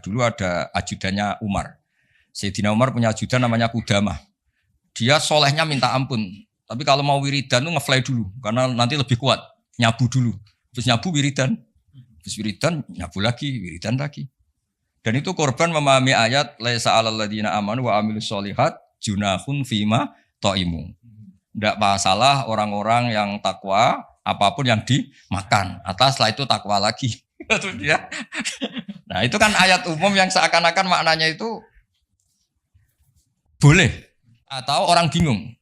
Dulu ada ajudannya Umar. Sayyidina Umar punya ajudan namanya Kudamah. Dia solehnya minta ampun. Tapi kalau mau wiridan tuh ngefly dulu. Karena nanti lebih kuat. Nyabu dulu. Terus nyabu wiridan. Terus wiridan nyabu lagi. Wiridan lagi. Dan itu korban memahami ayat. Laisa alal ladina amanu wa amilus solihat. Junahun fima ta'imu. Tidak masalah orang-orang yang takwa. Apapun yang dimakan. Atas setelah itu takwa lagi. Nah itu kan ayat umum yang seakan-akan maknanya itu boleh atau orang bingung.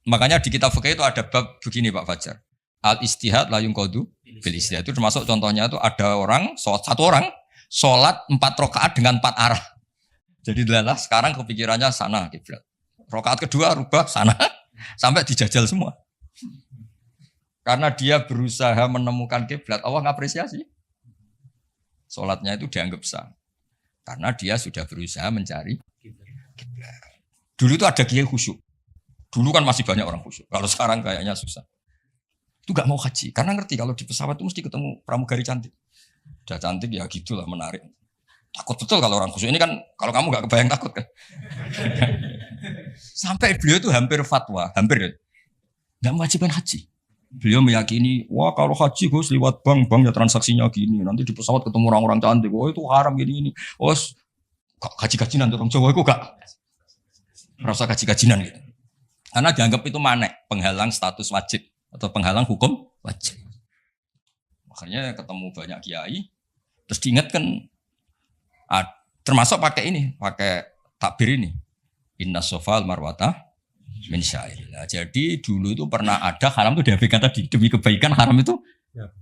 Makanya di kitab fikih itu ada bab begini Pak Fajar. Al istihad la yunqadu bil istihad. Itu termasuk contohnya itu ada orang satu orang sholat 4 rakaat dengan 4 arah. Jadi adalah sekarang kepikirannya sana kiblat. Rakaat kedua rubah sana sampai dijajal semua. Karena dia berusaha menemukan kiblat, Allah ngapresiasi. Sholatnya itu dianggap sah. Karena dia sudah berusaha mencari kiblat. Dulu itu ada kiai khusyuk. Dulu kan masih banyak orang khusyuk. Kalau sekarang kayaknya susah. Itu gak mau haji. Karena ngerti kalau di pesawat itu mesti ketemu pramugari cantik. Udah cantik ya gitulah menarik. Takut betul kalau orang khusyuk. Ini kan kalau kamu gak kebayang takut kan. Sampai beliau itu hampir fatwa. Hampir ya. Gak mewajibkan haji. Beliau meyakini, wah kalau haji Gus lewat bank ya transaksinya gini. Nanti di pesawat ketemu orang-orang cantik. Wah itu haram gini. Oh gaji-gajinan orang Jawa itu gak merasa gaji-gajinan gitu. Karena dianggap itu manek, penghalang status wajib atau penghalang hukum wajib. Makanya ketemu banyak kiai, terus diingatkan, termasuk pakai ini, pakai takbir ini, inna sofal marwata min syairillah. Jadi dulu itu pernah ada haram itu diabaikan tadi, demi kebaikan haram itu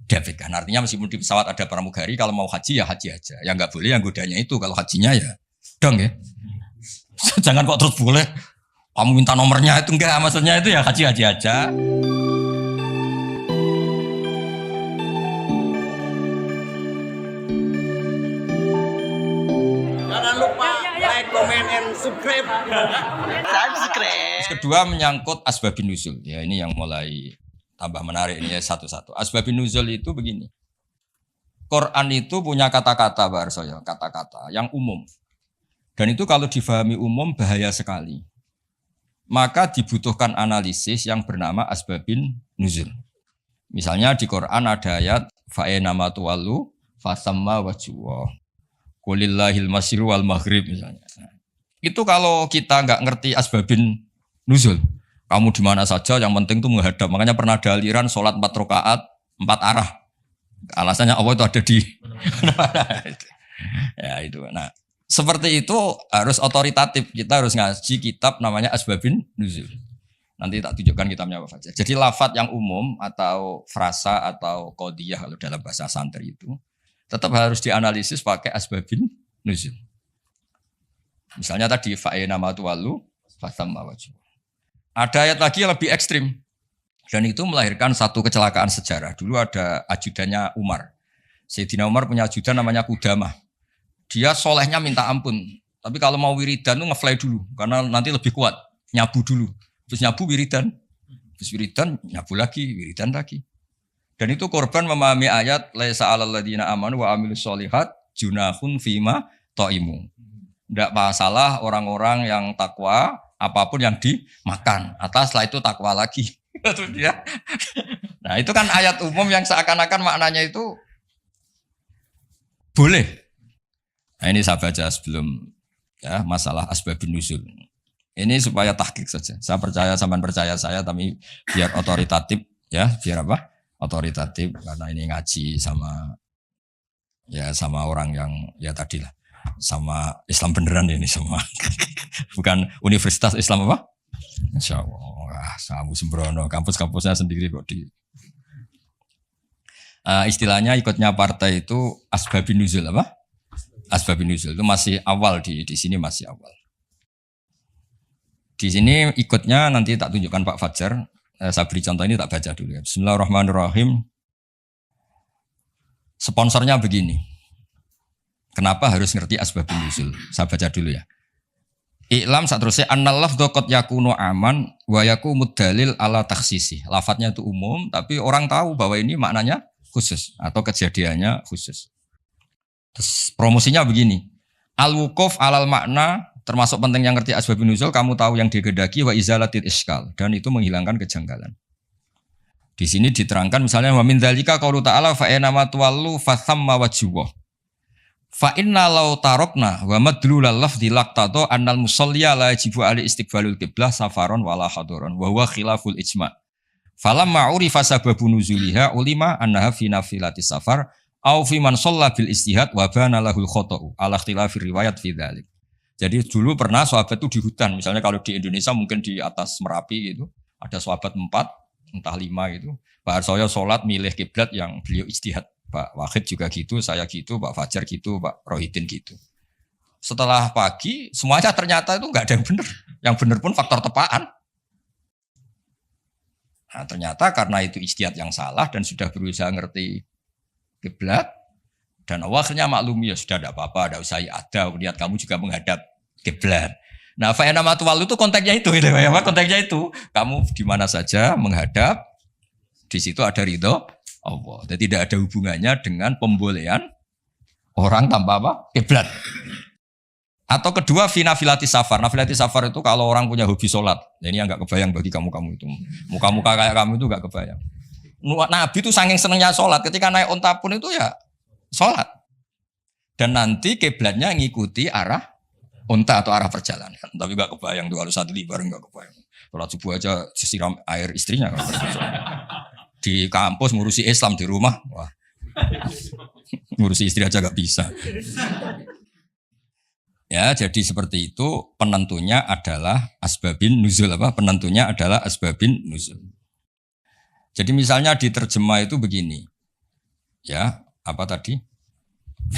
diabaikan. Artinya meskipun di pesawat ada pramugari, kalau mau haji ya haji aja. Yang nggak boleh yang godanya itu, kalau hajinya ya dong ya. Jangan kok terus boleh. Kamu minta nomornya itu enggak, maksudnya itu ya haji aja. Jangan lupa like, comment, and subscribe. Terus kedua menyangkut asbabun nuzul. Ya ini yang mulai tambah menarik ini ya satu-satu. Asbabun nuzul itu begini. Quran itu punya kata-kata Pak Arsoyo, kata-kata yang umum. Dan itu kalau difahami umum bahaya sekali. Maka dibutuhkan analisis yang bernama asbabin nuzul. Misalnya di Quran ada ayat fa'enama tuwallu fasamma wajhuwah. Qulillahil masyriqu wal maghrib misalnya. Itu kalau kita enggak ngerti asbabin nuzul, kamu di mana saja yang penting itu menghadap. Makanya pernah ada aliran salat 4 rakaat 4 arah. Alasannya Allah itu ada di ya itu. Nah, seperti itu harus otoritatif. Kita harus ngaji kitab namanya Asbabun Nuzul. Nanti tak tunjukkan kitabnya apa saja. Jadi lafadz yang umum atau frasa atau qodiyah kalau dalam bahasa santri itu tetap harus dianalisis pakai Asbabun Nuzul. Misalnya tadi fa'ina matuwalu fasamma wajhu. Ada ayat lagi yang lebih ekstrim. Dan itu melahirkan satu kecelakaan sejarah. Dulu ada ajudannya Umar. Sayyidina Umar punya ajudan namanya Kudamah. Dia solehnya minta ampun. Tapi kalau mau wiridan tuh ngefly dulu. Karena nanti lebih kuat. Nyabu dulu. Terus nyabu wiridan. Terus wiridan nyabu lagi. Wiridan lagi. Dan itu korban memahami ayat. Laisa alal ladina amanu wa amilus solihat. Junahun fima ta'imu. Tidak masalah orang-orang yang takwa. Apapun yang dimakan. Atas setelah itu takwa lagi. Nah itu kan ayat umum yang seakan-akan maknanya itu boleh. Nah ini saya baca sebelum ya masalah asbabun nuzul. Ini supaya tahqiq saja. Saya percaya sampean percaya saya, tapi biar otoritatif ya, biar apa? Otoritatif karena ini ngaji sama ya sama orang yang ya tadilah sama Islam beneran ini semua. Bukan Universitas Islam apa? Insya Allah, kamu sembrono, kampus-kampusnya sendiri kok di. Istilahnya ikutnya partai itu asbabun nuzul apa? Asbabun nuzul itu masih awal di sini masih awal. Di sini ikutnya nanti tak tunjukkan Pak Fajar. Saya beri contoh ini tak baca dulu ya. Bismillahirrahmanirrahim. Sponsornya begini. Kenapa harus ngerti asbabun nuzul? Saya baca dulu ya. Iklam saterusnya annal lafdhu qad yakunu aman wa yakumud dalil ala takhsisi. Lafadznya itu umum tapi orang tahu bahwa ini maknanya khusus atau kejadiannya khusus. Terus promosinya begini. Al-wuquf alal makna termasuk penting yang ngerti asbabun nuzul, kamu tahu yang digedaki wa izalatil iskal, dan itu menghilangkan kejanggalan. Di sini diterangkan misalnya wa min dzalika qaulu ta'ala fa inna ma tuwallu fa thamma wajhuh. Fa inna law tarokna wa madlulal lafdzi laqtata annal musalliya la yajibu ali istiqbalul qiblah safaron wala hadaron wa huwa khilaful ijma'. Falamma urifa sababun nuzuliha ulima annaha fi nafilatis safar au fi man shalla bil istihad wa bana lahul khata'u ala ikhtilafir riwayat fi dzalik. Jadi dulu pernah sahabat itu di hutan, misalnya kalau di Indonesia mungkin di atas Merapi gitu, ada sahabat 4, entah 5 gitu. Pak Harsoyo sholat milih kiblat yang beliau ijtihad. Pak Wahid juga gitu, saya gitu, Pak Fajar gitu, Pak Rohidin gitu. Setelah pagi, semuanya ternyata itu enggak ada yang benar. Yang benar pun faktor tepaan. Nah, ternyata karena itu ijtihad yang salah dan sudah berusaha ngerti kiblat, dan Allah akhirnya maklumi, ya sudah tidak apa-apa, tidak usah ada, niat kamu juga menghadap kiblat. Nah, fa'ina matuwallu itu konteksnya itu, gitu ya, konteksnya itu. Kamu di mana saja menghadap, di situ ada ridho Allah. Jadi tidak ada hubungannya dengan pembolehan orang tanpa apa? Kiblat. Atau kedua, fi nafilatis safar. Nafilatis safar itu kalau orang punya hobi sholat. Ini yang enggak kebayang bagi kamu-kamu itu. Muka-muka kayak kamu itu enggak kebayang. Nabi itu saking senangnya sholat, ketika naik unta pun itu ya sholat. Dan nanti kiblatnya ngikuti arah unta atau arah perjalanan. Tapi enggak kebayang tuh, kalau satu libar enggak kebayang. Sholat subuh aja disiram air istrinya. Di kampus ngurusi Islam, di rumah, wah, ngurusi istri aja gak bisa. Ya, jadi seperti itu. Penentunya adalah asbabin nuzul, apa? Penentunya adalah asbabin nuzul. Jadi misalnya di terjemah itu begini, ya, apa tadi?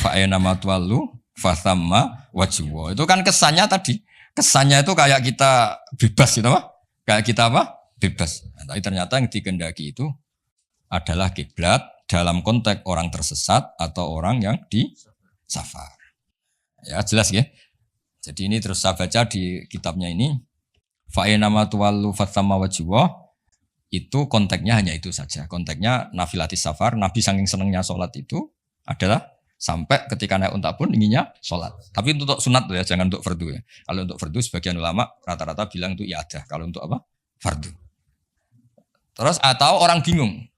Fa'ena matwallu fathamma wajhuh. Itu kan kesannya tadi, kesannya itu kayak kita bebas gitu, apa? Kayak kita apa? Bebas. Nah, tapi ternyata yang dikehendaki itu adalah kiblat dalam konteks orang tersesat atau orang yang di safar. Ya, jelas ya. Jadi ini terus saya baca di kitabnya ini, fa'ina ma tuwallu fathamma wajhuh, itu konteksnya hanya itu saja. Konteksnya nafilatis safar, Nabi saking senangnya sholat itu adalah sampai ketika naik unta pun inginnya sholat. Tapi untuk sunat ya, jangan untuk fardu ya. Kalau untuk fardu sebagian ulama rata-rata bilang itu iadah. Kalau untuk apa? Fardu. Terus atau orang bingung.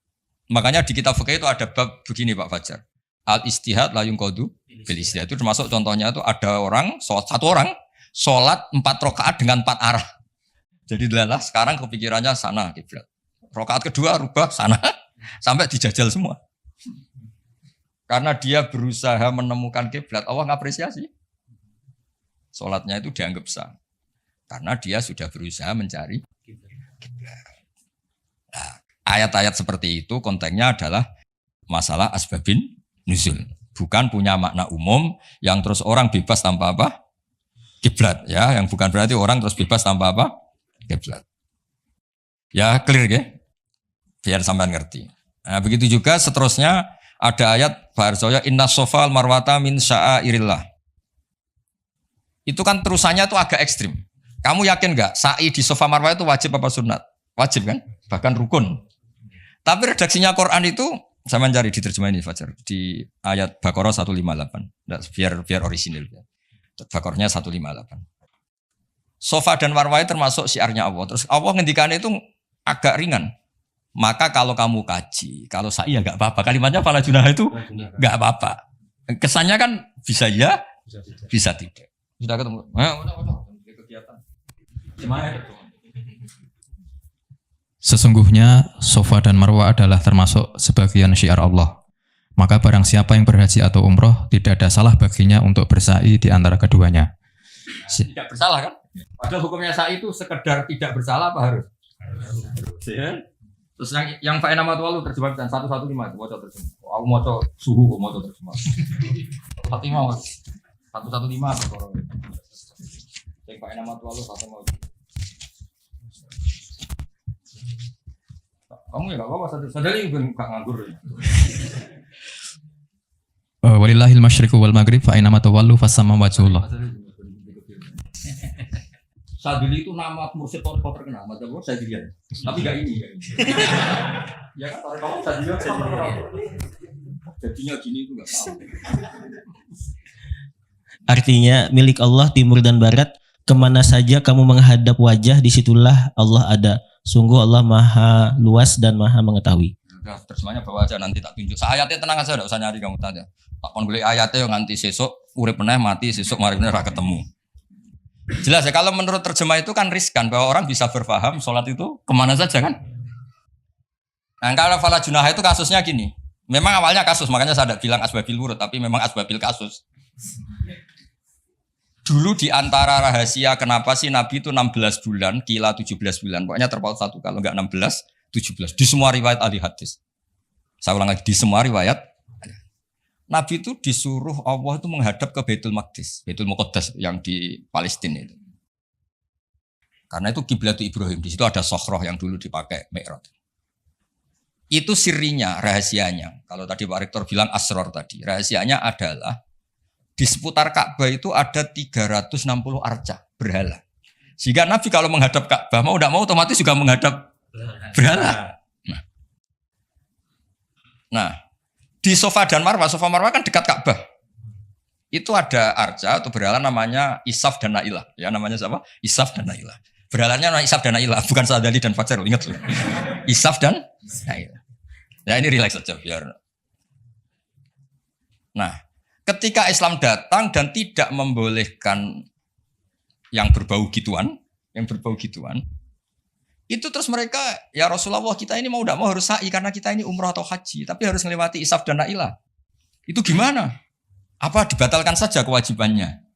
Makanya di kitab fikih itu ada bab begini Pak Fajar. Al-istihad la yunqadu bil istihad. Itu termasuk contohnya itu ada orang, satu orang sholat 4 rakaat dengan 4 arah. Jadi adalah sekarang kepikirannya sana kiblat. Rakaat kedua rubah sana sampai dijajal semua. Karena dia berusaha menemukan kiblat, Allah ngapresiasi. Sholatnya itu dianggap sah. Karena dia sudah berusaha mencari kiblat. Nah, ayat-ayat seperti itu konteksnya adalah masalah asbabin nuzul. Bukan punya makna umum yang terus orang bebas tanpa apa? Kiblat. Ya, yang bukan berarti orang terus bebas tanpa apa? Kiblat. Ya, clear ya? Biar sampean ngerti. Nah, begitu juga seterusnya ada ayat Baharsoya inna sofal marwata min sya'airillah. Itu kan terusannya itu agak ekstrim. Kamu yakin enggak sa'i di sofa marwah itu wajib apa sunat? Wajib kan? Bahkan rukun. Tapi redaksinya Quran itu saya mencari di terjemah ini Fajar di ayat Baqarah 158. Biar orisinil. Baqarahnya 158. Sofa dan marwah termasuk syiarnya Allah. Terus Allah ngendikannya itu agak ringan. Maka kalau kamu kaji, kalau sa'i ya enggak apa-apa. Kalimatnya fala junah itu enggak apa-apa. Kesannya kan bisa ya, bisa tidak. Sudah ketemu. Sesungguhnya Safa dan Marwah adalah termasuk sebagian syiar Allah. Maka barang siapa yang berhaji atau umroh, tidak ada salah baginya untuk bersa'i di antara keduanya. Tidak bersalah kan? Padahal hukumnya sa'i itu sekedar tidak bersalah apa harus? Ya. Terus yang fa'ina matwalu terjemah 115 itu mau terjemah. Aku mau suhu mau terjemah. 115 apa? Yang fa'ina matwalu mau. Kamu ya enggak apa-apa sadari bukan nganggur. Walillahil masyriqu wal maghrib fa aina ma tawallu fasamma wajhullah. Sadili itu nama mursyid toriko terkenal, macam Sadili. Tapi enggak ini. Ya kan toriko Sadili terkenal. Jadinya gini itu enggak tahu. artinya milik Allah timur dan barat. Kemana saja kamu menghadap wajah, disitulah Allah ada. Sungguh Allah maha luas dan maha mengetahui. Udah terjemahnya bawa aja nanti tak tunjuk. Ayatnya tenang aja, enggak usah nyari kamu tanya. Tak kon golek ayatnya yang nganti sesuk urip meneh mati sesuk mari meneh ra ketemu. Jelas ya, kalau menurut terjemah itu kan riskan bahwa orang bisa berpaham sholat itu kemana saja kan. Nah kalau fala junah itu kasusnya gini. Memang awalnya kasus, makanya saya tidak bilang asbabil wurud, tapi memang asbabil kasus. Dulu di antara rahasia kenapa sih Nabi itu 16 bulan, kila 17 bulan. Pokoknya terpaut satu, kalau enggak 16, 17. Di semua riwayat ahli hadis. Saya ulang lagi, di semua riwayat. Nabi itu disuruh Allah itu menghadap ke Baitul Maqdis. Baitul Muqaddas yang di Palestina itu. Karena itu kiblat Ibrahim. Di situ ada Sokhroh yang dulu dipakai Mi'raj. Itu sirinya, rahasianya. Kalau tadi Pak Rektor bilang asror tadi. Rahasianya adalah di seputar Ka'bah itu ada 360 arca berhala. Sehingga Nabi kalau menghadap Ka'bah mau tidak mau otomatis juga menghadap berhala. Nah, di Safa dan Marwah kan dekat Ka'bah. Itu ada arca atau berhala namanya Isaf dan Nailah. Ya namanya siapa? Isaf dan Nailah. Berhalanya namanya Isaf dan Nailah, bukan Sa'dali dan Fajar. Ingat loh. Isaf dan Nailah. Ya ini relax saja biar. Nah, ketika Islam datang dan tidak membolehkan yang berbau gituan, itu terus mereka, ya Rasulullah kita ini mau tidak mau harus sa'i karena kita ini umrah atau haji, tapi harus melewati Isaf dan Nailah. Itu gimana? Apa dibatalkan saja kewajibannya?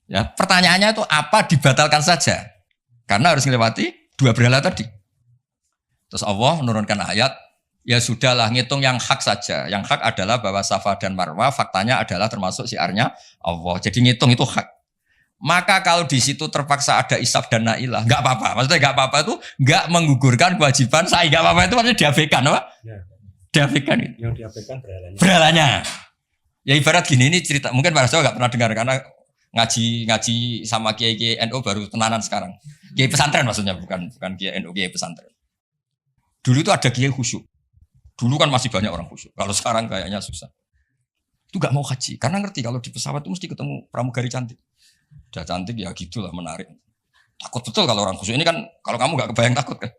Ya, pertanyaannya itu apa dibatalkan saja? Karena harus melewati dua berhala tadi. Terus Allah menurunkan ayat, ya sudahlah ngitung yang hak saja. Yang hak adalah bahwa Safa dan Marwah faktanya adalah termasuk syiarnya Allah. Jadi ngitung itu hak. Maka kalau di situ terpaksa ada Isaf dan Nailah, nggak apa-apa. Maksudnya nggak apa-apa itu nggak menggugurkan kewajiban saya. Nggak apa-apa itu maksudnya diabaikan, apa? Ya. Diabaikan. Yang diabaikan berhalanya. Ya ibarat gini, ini cerita. Mungkin para sahabat nggak pernah dengar karena ngaji sama kiai NU baru tenanan sekarang. Kiai pesantren maksudnya bukan kiai NU, kiai pesantren. Dulu itu ada kiai khusyuk. Dulu kan masih banyak orang khusyuk. Kalau sekarang kayaknya susah. Itu gak mau haji. Karena ngerti kalau di pesawat itu mesti ketemu pramugari cantik. Udah cantik ya gitulah menarik. Takut betul kalau orang khusyuk. Ini kan kalau kamu gak kebayang takut kan.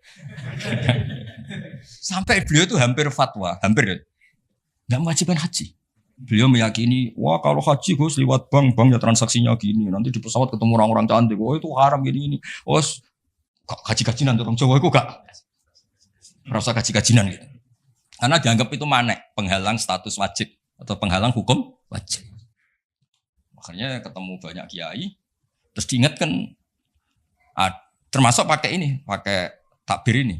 Sampai beliau itu hampir fatwa. Hampir. Gak mewajibkan haji. Beliau meyakini, wah kalau haji Gus lewat bank ya transaksinya gini. Nanti di pesawat ketemu orang-orang cantik. Oh itu haram gini-gini. Oh gaji-gajinan orang Jawa itu gak. Merasa gaji-gajinan gitu. Karena dianggap itu manek, penghalang status wajib atau penghalang hukum wajib. Makanya ketemu banyak kiai, terus diingatkan, termasuk pakai ini, pakai takbir ini,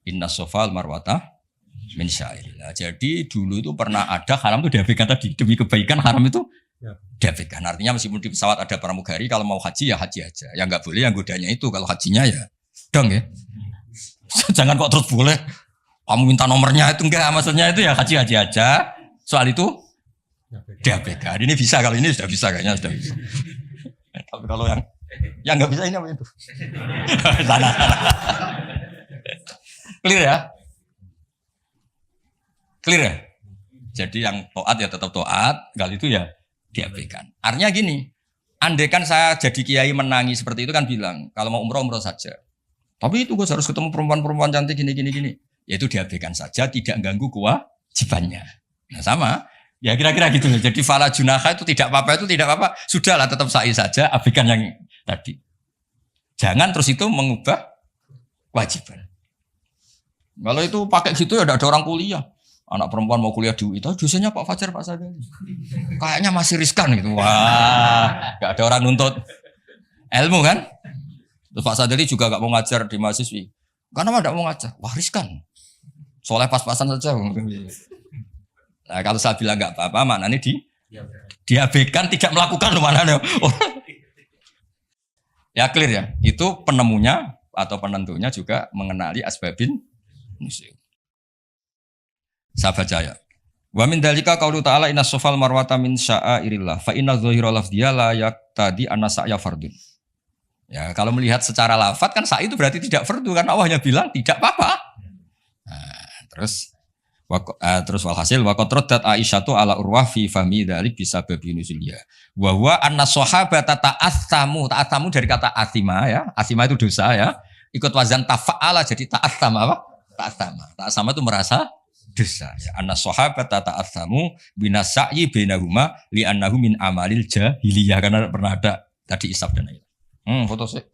inna sofal marwata min syairillah. Jadi dulu itu pernah ada haram itu diabaikan tadi demi kebaikan haram itu diabaikan. Artinya meskipun di pesawat ada pramugari, kalau mau haji ya haji aja. Yang nggak boleh yang godanya itu kalau hajinya ya dong ya. Jangan kok terus boleh. Kamu minta nomornya itu enggak, maksudnya itu ya haji aja. Soal itu diabaikan. Ini bisa, kalau ini sudah bisa kayaknya sudah bisa. Tapi kalau yang enggak bisa ini apa itu? Sana. Clear ya? Clear ya? Jadi yang taat ya tetap taat, kali itu ya diabaikan. Artinya gini, andaikan saya jadi kiai menangi seperti itu kan bilang, kalau mau umroh saja. Tapi itu gue harus ketemu perempuan-perempuan cantik gini. Yaitu diabaikan saja, tidak ganggu kewajibannya. Nah sama, ya kira-kira gitu. Jadi fala junaha itu tidak apa-apa. Sudahlah tetap sa'i saja, abaikan yang tadi. Jangan terus itu mengubah kewajiban. Kalau itu pakai gitu ya ada orang kuliah. Anak perempuan mau kuliah di UI, dosennya Pak Fajar, Pak Sadali. Kayaknya masih riskan gitu. Wah, gak ada orang nuntut ilmu kan. Terus Pak Sadali juga gak mau ngajar di mahasiswi. Karena gak mau ngajar, wah riskan. Soalnya pas-pasan saja. Nah kalau saya bilang gak apa-apa, maknanya diabaikan, tidak melakukan mana. Ya clear ya, itu penemunya atau penentunya juga mengenali asbabin nusyuk. Saya baca ya. Wa min dalika qaulu ta'ala inna sofal marwata min sya'airillah fa inna dzahira lafdhiya la yaqtadi anna sa'ya fardun. Ya kalau melihat secara lafaz kan sa'i itu berarti tidak fardu karena Allah hanya bilang tidak apa-apa. Nah, terus Terus walhasil waqad raddat Aisyatu ala Urwah fi fahmi dzalik bisa babi nuzuliya. Wa huwa anna sahabata ta'assamu dari kata asima ya. Asima itu dosa ya. Ikut wazan tafa'ala jadi ta'assama apa? Ta'assama itu merasa dosa ya. Anna sahabata ta'assamu binasai bainahuma li annahu min amalil jahiliyah karena pernah ada tadi isab dan lain. Foto sih.